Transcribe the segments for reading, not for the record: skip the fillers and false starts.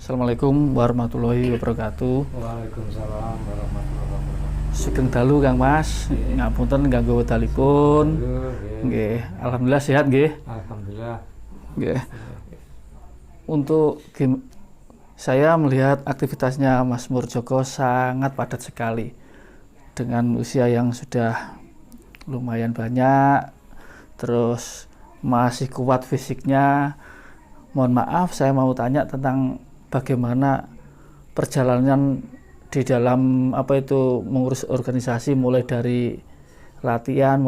Assalamualaikum warahmatullahi wabarakatuh. Waalaikumsalam warahmatullahi wabarakatuh. Sugeng dalu Kang Mas, ngapunten ganggu wedalipun. Nggih, alhamdulillah sehat nggih. Alhamdulillah. Nggih. Untuk saya melihat aktivitasnya Mas Murjoko sangat padat sekali. Dengan usia yang sudah lumayan banyak, terus masih kuat fisiknya. Mohon maaf, saya mau tanya tentang bagaimana perjalanan di dalam mengurus organisasi, mulai dari latihan,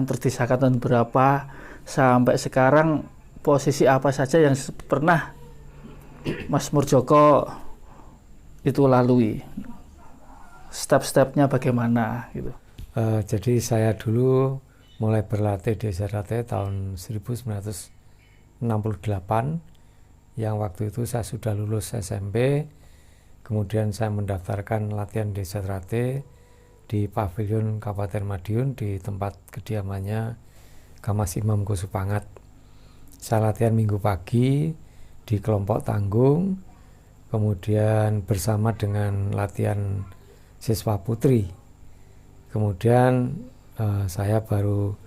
terus disangkatan berapa sampai sekarang, posisi apa saja yang pernah Mas Murjoko itu lalui, step-stepnya bagaimana gitu. Jadi saya dulu mulai berlatih di SRAT tahun 1968, yang waktu itu saya sudah lulus SMP. Kemudian saya mendaftarkan latihan di SRAT di Pavilion Kabupaten Madiun, di tempat kediamannya Kamas Imam Kusupangat. Saya latihan minggu pagi di kelompok tanggung, kemudian bersama dengan latihan siswa putri. Kemudian saya baru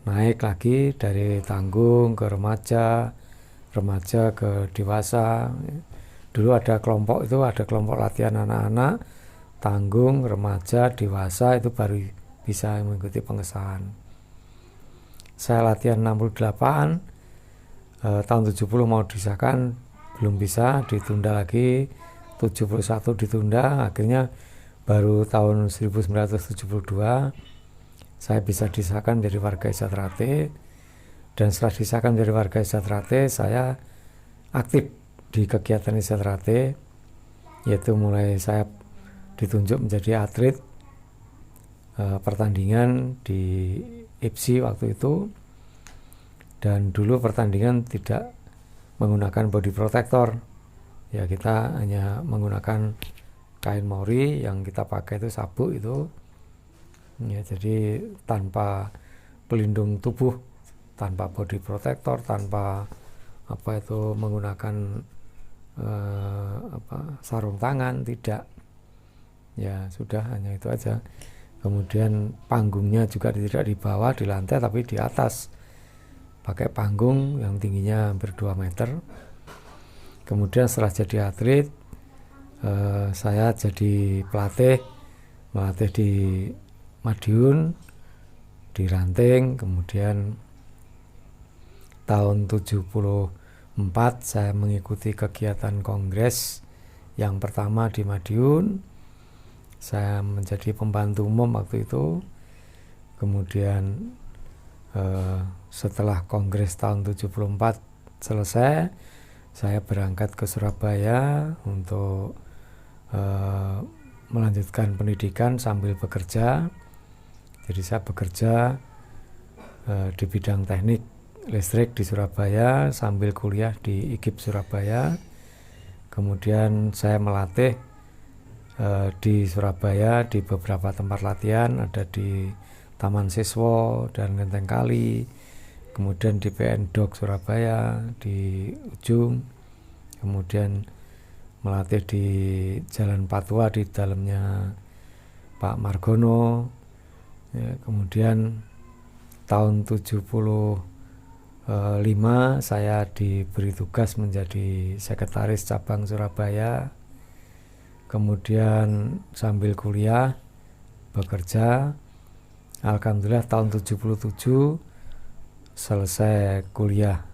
naik lagi dari tanggung ke remaja ke dewasa. Dulu ada kelompok latihan anak-anak, tanggung, remaja, dewasa, itu baru bisa mengikuti pengesahan. Saya latihan 68, tahun 70 mau disahkan, belum bisa, ditunda lagi, 71 ditunda, akhirnya baru tahun 1972 saya bisa disahkan menjadi warga SRAT. Dan setelah disahkan menjadi warga SRAT, saya aktif di kegiatan SRAT, yaitu mulai saya ditunjuk menjadi atlet pertandingan di IPSI waktu itu. Dan dulu pertandingan tidak menggunakan body protector, ya kita hanya menggunakan kain mori, yang kita pakai itu sabuk itu, ya, jadi tanpa pelindung tubuh, tanpa body protector, tanpa menggunakan sarung tangan, tidak, ya sudah, hanya itu aja. Kemudian panggungnya juga tidak di bawah, di lantai, tapi di atas, pakai panggung yang tingginya hampir 2 meter. Kemudian setelah jadi atlet, saya jadi melatih di Madiun, di Ranting. Kemudian tahun 74 saya mengikuti kegiatan kongres yang pertama di Madiun. Saya menjadi pembantu umum waktu itu. Kemudian setelah kongres tahun 74 selesai, saya berangkat ke Surabaya untuk melanjutkan pendidikan sambil bekerja. Jadi saya bekerja di bidang teknik listrik di Surabaya sambil kuliah di IGIP Surabaya. Kemudian saya melatih di Surabaya di beberapa tempat latihan, ada di Taman Siswa dan Genteng Kali, kemudian di PN Dok Surabaya di Ujung, kemudian melatih di Jalan Patwa di dalamnya Pak Margono, ya. Kemudian tahun 75 saya diberi tugas menjadi sekretaris cabang Surabaya. Kemudian sambil kuliah bekerja, alhamdulillah tahun 77 selesai kuliah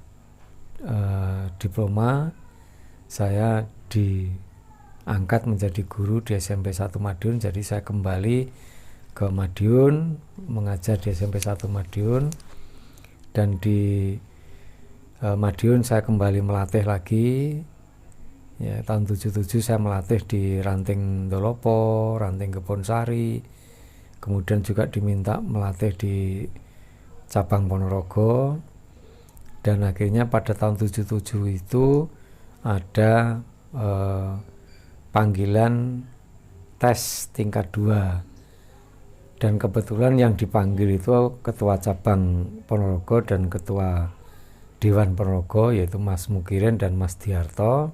diploma, saya diangkat menjadi guru di SMP 1 Madiun. Jadi saya kembali ke Madiun, mengajar di SMP 1 Madiun. Dan di Madiun saya kembali melatih lagi, ya, tahun 77 saya melatih di Ranting Dolopo, Ranting Kebonsari, kemudian juga diminta melatih di cabang Ponorogo. Dan akhirnya pada tahun 77 itu ada panggilan tes tingkat 2. Dan kebetulan yang dipanggil itu ketua cabang Ponorogo dan ketua Dewan Ponorogo, yaitu Mas Mukirin dan Mas Diarto.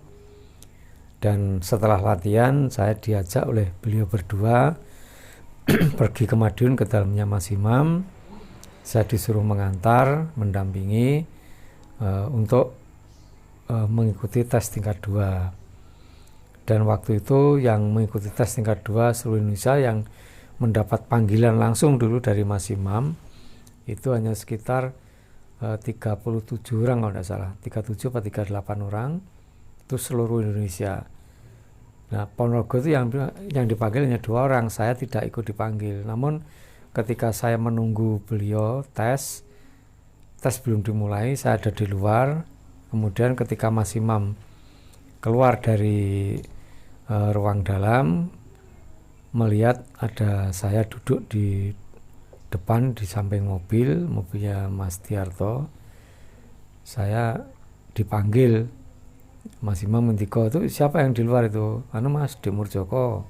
Dan setelah latihan saya diajak oleh beliau berdua pergi ke Madiun ke dalamnya Mas Imam. Saya disuruh mengantar, mendampingi untuk mengikuti tes tingkat 2. Dan waktu itu yang mengikuti tes tingkat 2 seluruh Indonesia yang mendapat panggilan langsung dulu dari Mas Imam itu hanya sekitar 37 orang kalau tidak salah, 37 atau 38 orang, itu seluruh Indonesia. Nah, Ponorogo itu yang dipanggil hanya 2 orang, saya tidak ikut dipanggil. Namun ketika saya menunggu beliau tes belum dimulai, saya ada di luar. Kemudian ketika Mas Imam keluar dari ruang dalam, melihat ada saya duduk di depan di samping mobilnya Mas Tiarto. Saya dipanggil. Mas Imam Mentiko, itu siapa yang di luar itu? Anu Mas Demur Joko,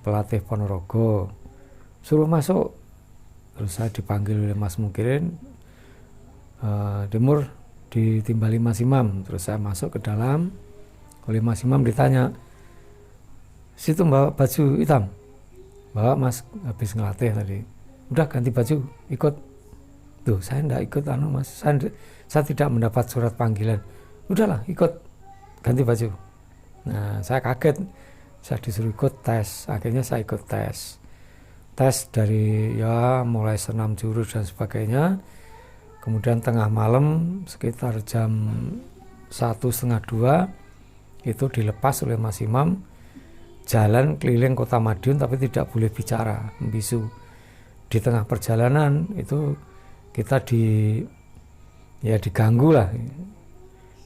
pelatih Ponorogo, suruh masuk. Terus saya dipanggil oleh Mas Mukirin, Demur ditimbali Mas Imam. Terus saya masuk ke dalam, oleh Mas Imam ditanya, situ bawa baju hitam, bawa Mas habis ngelatih tadi, udah ganti baju ikut. Tuh saya enggak ikut Mas, saya tidak mendapat surat panggilan. Udahlah ikut, ganti baju. Nah saya kaget, saya disuruh ikut tes. Akhirnya saya ikut tes dari ya mulai senam jurus dan sebagainya. Kemudian tengah malam sekitar jam 1:30 itu dilepas oleh Mas Imam jalan keliling kota Madiun, tapi tidak boleh bicara, membisu. Di tengah perjalanan itu kita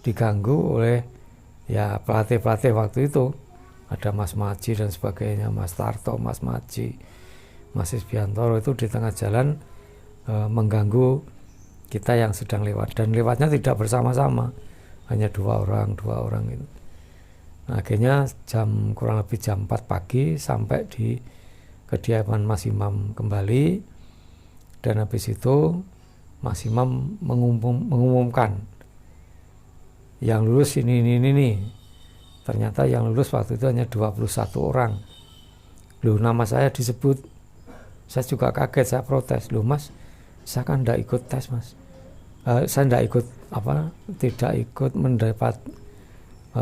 diganggu oleh ya pelatih waktu itu, ada Mas Maji dan sebagainya, Mas Tarto, Mas Maji, Mas Isbiantoro, itu di tengah jalan mengganggu kita yang sedang lewat, dan lewatnya tidak bersama-sama, hanya dua orang itu. Nah, akhirnya kurang lebih jam 4 pagi sampai di kediaman Mas Imam kembali, dan habis itu Mas Imam mengumumkan yang lulus ini. Ternyata yang lulus waktu itu hanya 21 orang. Loh, nama saya disebut. Saya juga kaget, saya protes. Loh Mas, saya kan tidak ikut tes Mas. Saya tidak ikut mendapat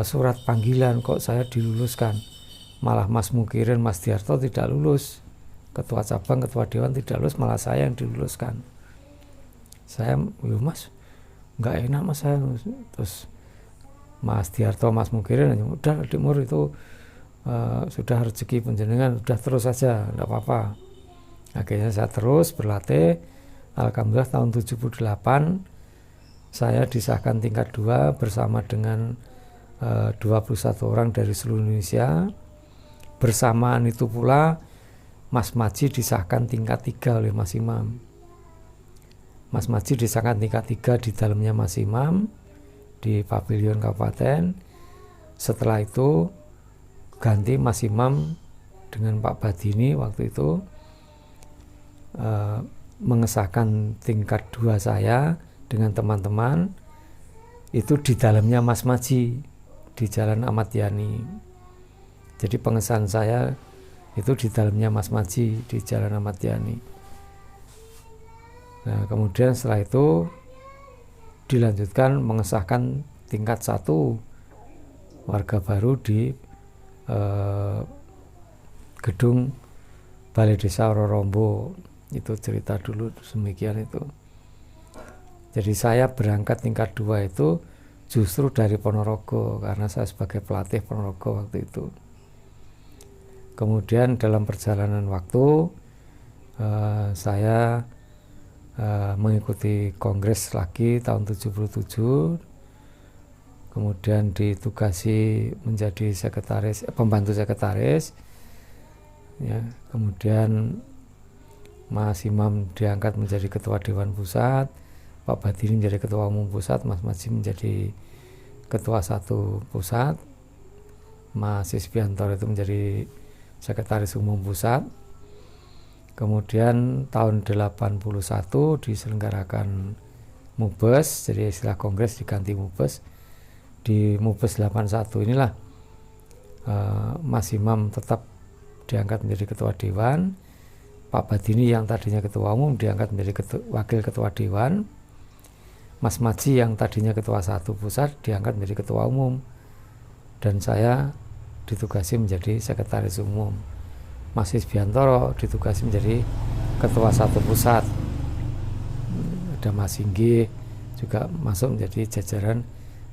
surat panggilan, kok saya diluluskan. Malah Mas Mukirin, Mas Tiarto tidak lulus. Ketua cabang, ketua dewan tidak lulus, malah saya yang diluluskan. Saya, Mas, nggak enak Mas saya. Terus Mas Tiarto, Mas Mukirin, udah Demur itu sudah rezeki penjenengan, udah terus saja, enggak apa-apa. Akhirnya saya terus berlatih. Alhamdulillah tahun 78 saya disahkan tingkat 2 bersama dengan 21 orang dari seluruh Indonesia. Bersamaan itu pula Mas Maji disahkan tingkat 3 oleh Mas Imam. Mas Maji disahkan tingkat 3 di dalamnya Mas Imam di Pavilion Kabupaten. Setelah itu ganti Mas Imam dengan Pak Badini waktu itu mengesahkan tingkat 2 saya dengan teman-teman itu di dalamnya Mas Maji di Jalan Ahmad Yani. Jadi pengesahan saya itu di dalamnya Mas Maji di Jalan Ahmad Yani. Nah, kemudian setelah itu dilanjutkan mengesahkan tingkat 1 warga baru di gedung Balai Desa Rorombo. Itu cerita dulu demikian itu. Jadi saya berangkat tingkat 2 itu justru dari Ponorogo karena saya sebagai pelatih Ponorogo waktu itu. Kemudian dalam perjalanan waktu saya mengikuti kongres lagi tahun 77. Kemudian ditugasi menjadi pembantu sekretaris. Ya, kemudian Mas Imam diangkat menjadi ketua Dewan Pusat, Pak Badini menjadi ketua umum pusat, Mas Maji menjadi ketua 1 pusat, Mas Isbiantoro itu menjadi sekretaris umum pusat. Kemudian tahun 81 diselenggarakan Mubes, jadi istilah kongres diganti Mubes. Di Mubes 81 inilah Mas Imam tetap diangkat menjadi ketua dewan, Pak Badini yang tadinya ketua umum diangkat menjadi wakil ketua dewan, Mas Maji yang tadinya ketua 1 pusat diangkat menjadi ketua umum, dan saya ditugasi menjadi sekretaris umum. Mas Isbiantoro ditugasi menjadi ketua 1 pusat. Ada Mas Singgi juga masuk menjadi jajaran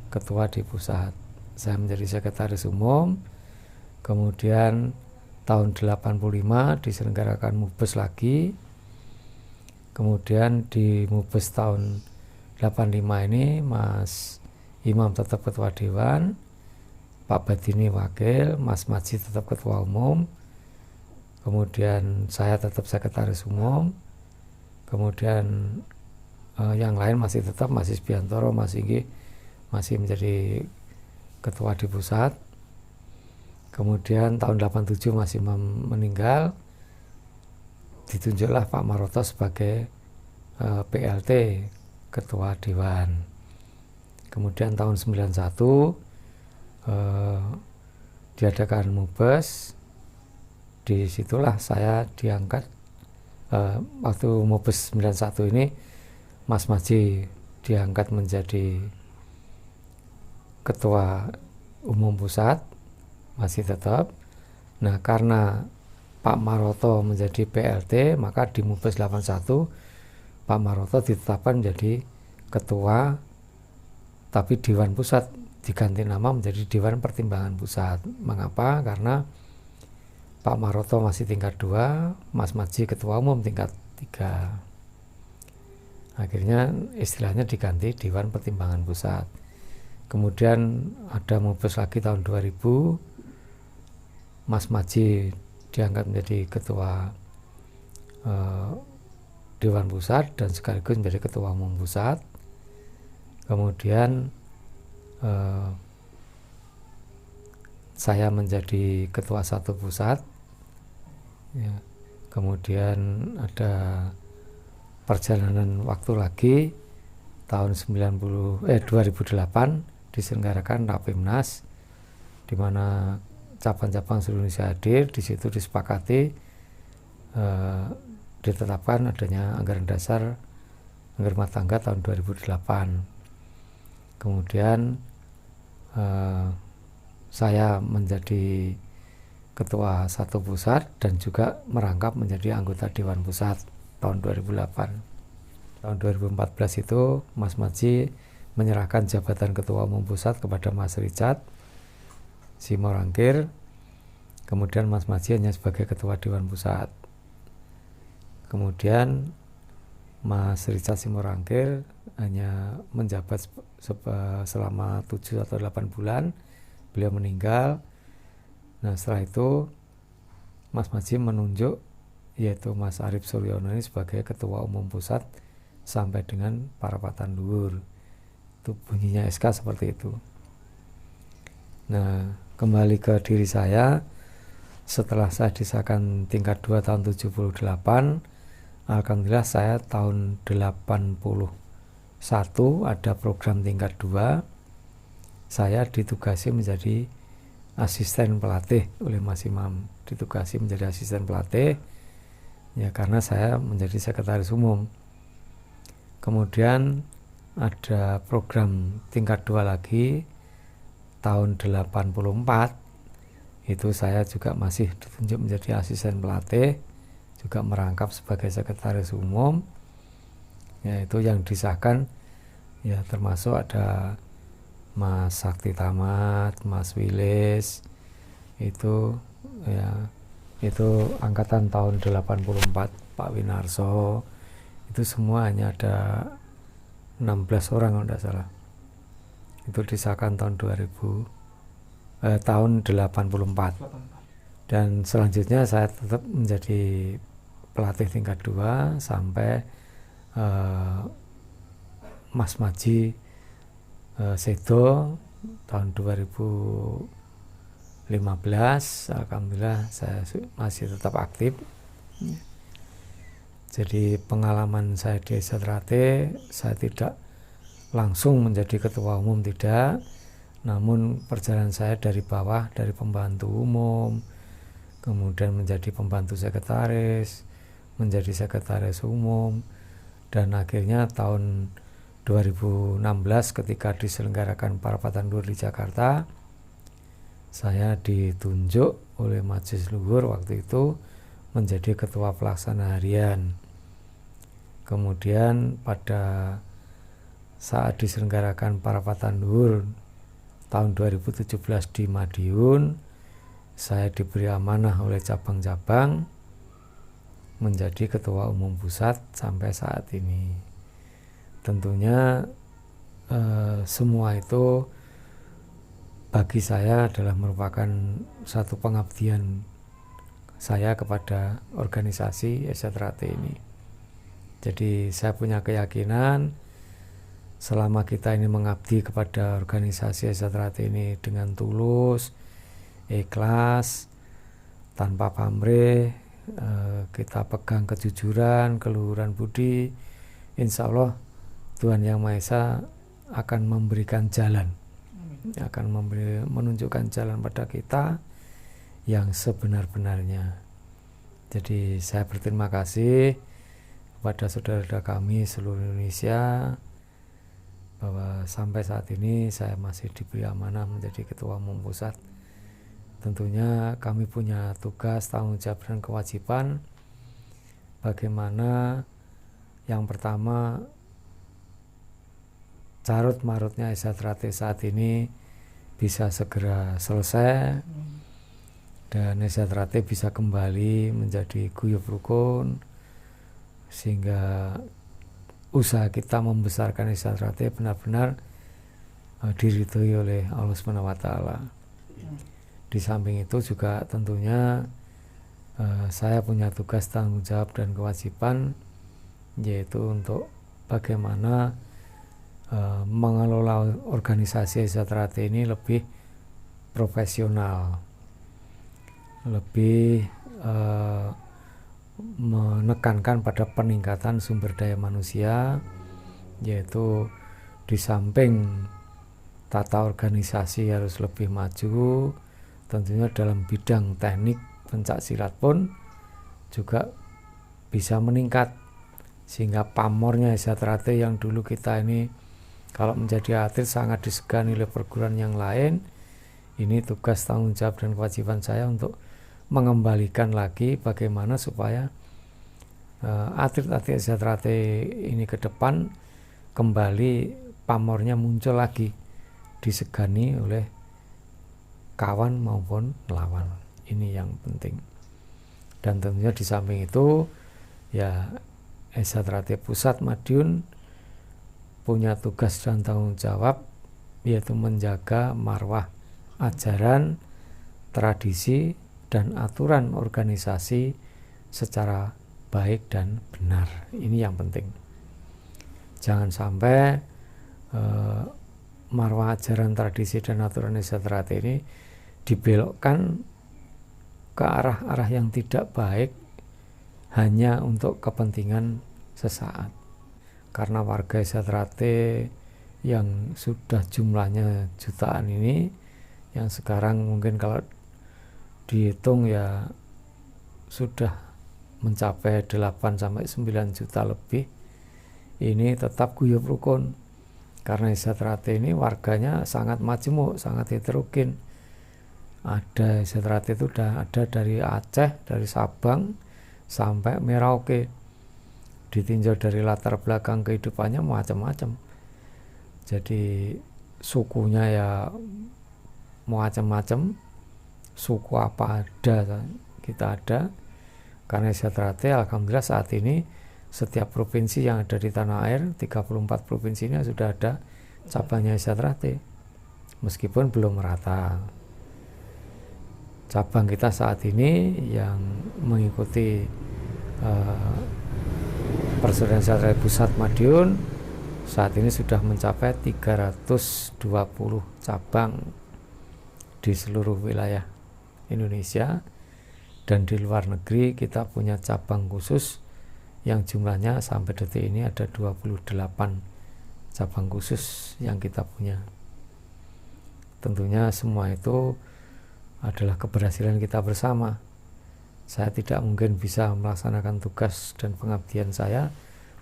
ketua di pusat. Saya menjadi sekretaris umum. Kemudian tahun 85 diselenggarakan Mubes lagi. Kemudian di Mubes tahun 85 ini Mas Imam tetap ketua dewan, Pak Badini wakil, Mas Maji tetap ketua umum, kemudian saya tetap sekretaris umum, kemudian yang lain masih tetap, Mas Isbiantoro, Mas Singgi masih menjadi ketua di pusat. Kemudian tahun 87 Mas Imam meninggal, ditunjuklah Pak Maroto sebagai PLT ketua dewan. Kemudian tahun 91 diadakan Mubes. Disitulah saya diangkat. Waktu Mubes 91 ini Mas Maji diangkat menjadi ketua umum pusat, masih tetap. Nah, karena Pak Maroto menjadi PLT, maka di Mubes 81 Pak Maroto ditetapkan menjadi ketua, tapi Dewan Pusat diganti nama menjadi Dewan Pertimbangan Pusat. Mengapa? Karena Pak Maroto masih tingkat 2, Mas Maji ketua umum tingkat 3. Akhirnya istilahnya diganti Dewan Pertimbangan Pusat. Kemudian ada Mubes lagi tahun 2000, Mas Maji diangkat menjadi ketua Dewan Pusat dan sekaligus menjadi ketua umum pusat. Kemudian saya menjadi ketua 1 pusat. Ya. Kemudian ada perjalanan waktu lagi tahun 2008 diselenggarakan Rapimnas, di mana cabang-cabang seluruh Indonesia hadir. Di situ disepakati ditetapkan adanya anggaran dasar anggaran rumah tangga tahun 2008. Kemudian saya menjadi ketua 1 pusat dan juga merangkap menjadi anggota Dewan Pusat tahun 2008. Tahun 2014 itu Mas Maji menyerahkan jabatan ketua umum pusat kepada Mas Richard Simorangkir. Kemudian Mas Maji hanya sebagai ketua Dewan Pusat. Kemudian Mas Richard Simorangkir hanya menjabat selama 7 atau 8 bulan. Beliau meninggal. Nah, setelah itu Mas Maji menunjuk yaitu Mas Arif Suryono ini sebagai ketua umum pusat sampai dengan Parapatan Luhur. Itu bunyinya SK seperti itu. Nah, kembali ke diri saya, setelah saya disahkan tingkat 2 tahun 78, alhamdulillah saya tahun 81 ada program tingkat 2. Saya ditugasi menjadi asisten pelatih oleh Mas Imam. Ditugasi menjadi asisten pelatih ya karena saya menjadi sekretaris umum. Kemudian ada program tingkat 2 lagi tahun 84, itu saya juga masih ditunjuk menjadi asisten pelatih, juga merangkap sebagai sekretaris umum. Yaitu yang disahkan ya termasuk ada Mas Sakti Tamat, Mas Wilis, itu ya itu angkatan tahun 84, Pak Winarso, itu semua hanya ada 16 orang kalau tidak salah. Itu disahkan tahun 84. Dan selanjutnya saya tetap menjadi pelatih tingkat 2 sampai Mas Maji Sedo tahun 2015. Alhamdulillah saya masih tetap aktif. Jadi pengalaman saya di Satrate, saya tidak langsung menjadi ketua umum, tidak, Namun perjalanan saya dari bawah, dari pembantu umum, kemudian menjadi pembantu sekretaris, menjadi sekretaris umum, dan akhirnya tahun 2016 ketika diselenggarakan Parapatan Luhur di Jakarta, saya ditunjuk oleh Majelis Luhur waktu itu menjadi ketua pelaksana harian. Kemudian pada saat diselenggarakan Parapatan Luhur tahun 2017 di Madiun, saya diberi amanah oleh cabang-cabang menjadi ketua umum pusat sampai saat ini. Tentunya semua itu bagi saya adalah merupakan satu pengabdian saya kepada organisasi SCTRAT ini. Jadi saya punya keyakinan selama kita ini mengabdi kepada organisasi SCTRAT ini dengan tulus, ikhlas, tanpa pamrih, kita pegang kejujuran, keluhuran budi, insya Allah Tuhan Yang Maha Esa akan memberikan jalan, akan menunjukkan jalan pada kita yang sebenar-benarnya. Jadi saya berterima kasih kepada saudara-saudara kami seluruh Indonesia bahwa sampai saat ini saya masih diberi amanah menjadi ketua umum pusat. Tentunya kami punya tugas, tanggung jawab, dan kewajiban bagaimana yang pertama carut marutnya SCTRAT saat ini bisa segera selesai dan SCTRAT bisa kembali menjadi guyub rukun sehingga usaha kita membesarkan SCTRAT benar-benar diridhoi oleh Allah Subhanahu wa taala. Di samping itu juga tentunya saya punya tugas, tanggung jawab, dan kewajiban yaitu untuk bagaimana mengelola organisasi SCTRAT ini lebih profesional, lebih menekankan pada peningkatan sumber daya manusia, yaitu di samping tata organisasi harus lebih maju, tentunya dalam bidang teknik pencak silat pun juga bisa meningkat sehingga pamornya SCTRAT yang dulu kita ini kalau menjadi atlet sangat disegani oleh perguruan yang lain, ini tugas, tanggung jawab, dan kewajiban saya untuk mengembalikan lagi bagaimana supaya atlet-atlet SCTRAT ini ke depan kembali pamornya muncul lagi, disegani oleh kawan maupun lawan. Ini yang penting. Dan tentunya di samping itu ya SCTRAT Pusat Madiun punya tugas dan tanggung jawab yaitu menjaga marwah ajaran, tradisi, dan aturan organisasi secara baik dan benar. Ini yang penting. Jangan sampai marwah ajaran, tradisi, dan aturan SCTRAT ini dibelokkan ke arah-arah yang tidak baik hanya untuk kepentingan sesaat. Karena warga SCTRAT yang sudah jumlahnya jutaan ini, yang sekarang mungkin kalau dihitung ya sudah mencapai 8-9 juta lebih, ini tetap guyub rukun. Karena SCTRAT ini warganya sangat majemuk, sangat heterogen. Ada SCTRAT itu ada dari Aceh, dari Sabang sampai Merauke. Ditinjau dari latar belakang kehidupannya macam-macam. Jadi sukunya ya macam-macam. Suku apa ada, kita ada. Karena SCTRAT alhamdulillah saat ini setiap provinsi yang ada di tanah air, 34 provinsi ini sudah ada cabangnya SCTRAT, meskipun belum merata. Cabang kita saat ini yang mengikuti Persaudaraan SCTRAT Pusat Madiun saat ini sudah mencapai 320 cabang di seluruh wilayah Indonesia, dan di luar negeri kita punya cabang khusus yang jumlahnya sampai detik ini ada 28 cabang khusus yang kita punya. tentunya semua itu adalah keberhasilan kita bersama. Saya tidak mungkin bisa melaksanakan tugas dan pengabdian saya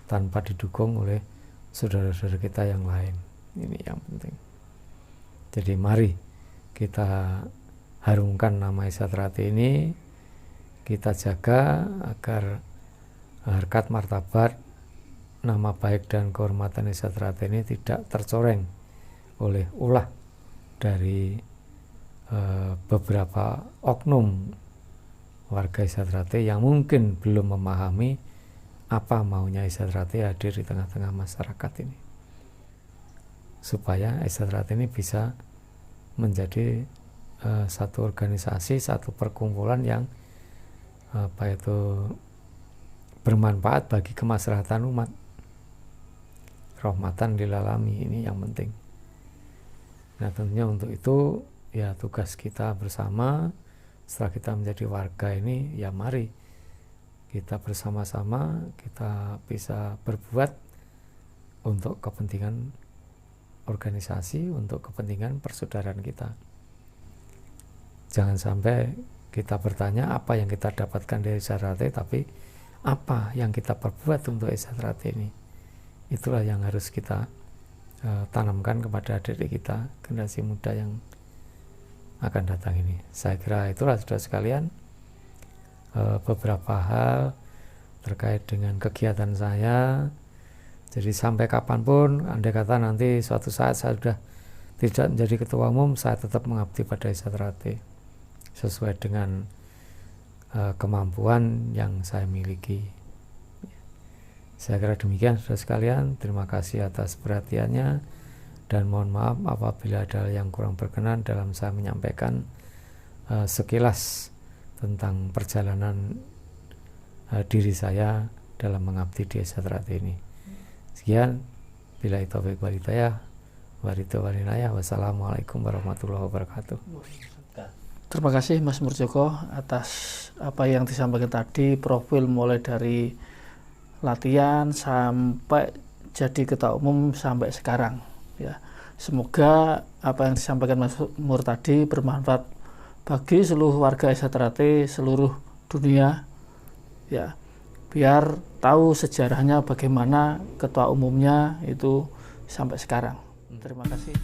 tanpa didukung oleh saudara-saudara kita yang lain. Ini yang penting. Jadi mari kita harumkan nama Isatrate ini, kita jaga agar harkat martabat, nama baik dan kehormatan Isatrate ini tidak tercoreng oleh ulah dari beberapa oknum warga Isatrate yang mungkin belum memahami apa maunya Isatrate hadir di tengah-tengah masyarakat ini, supaya Isatrate ini bisa menjadi satu organisasi, satu perkumpulan yang bermanfaat bagi kemaslahatan umat, rahmatan lil alamin. Ini yang penting. Nah, tentunya untuk itu ya tugas kita bersama setelah kita menjadi warga ini, ya mari kita bersama-sama kita bisa berbuat untuk kepentingan organisasi, untuk kepentingan persaudaraan kita. Jangan sampai kita bertanya apa yang kita dapatkan dari Isatrate, tapi apa yang kita perbuat untuk Isatrate ini. Itulah yang harus kita tanamkan kepada adik-adik kita, generasi muda yang akan datang ini. Saya kira itulah saudara sekalian beberapa hal terkait dengan kegiatan saya. Jadi sampai kapanpun, andai kata nanti suatu saat saya sudah tidak menjadi ketua umum, saya tetap mengabdi pada Isatrate sesuai dengan kemampuan yang saya miliki. Saya kira demikian saudara sekalian. Terima kasih atas perhatiannya dan mohon maaf apabila ada yang kurang berkenan dalam saya menyampaikan sekilas tentang perjalanan diri saya dalam mengabdi di Isatrate ini. Sekian, billahi taufiq wal hidayah, wassalamualaikum warahmatullahi wabarakatuh. Terima kasih Mas Murjoko atas apa yang disampaikan tadi, profil mulai dari latihan sampai jadi ketua umum sampai sekarang. Ya, semoga apa yang disampaikan Mas Mur tadi bermanfaat bagi seluruh warga Isatrate seluruh dunia. Ya, biar tahu sejarahnya bagaimana ketua umumnya itu sampai sekarang. Terima kasih.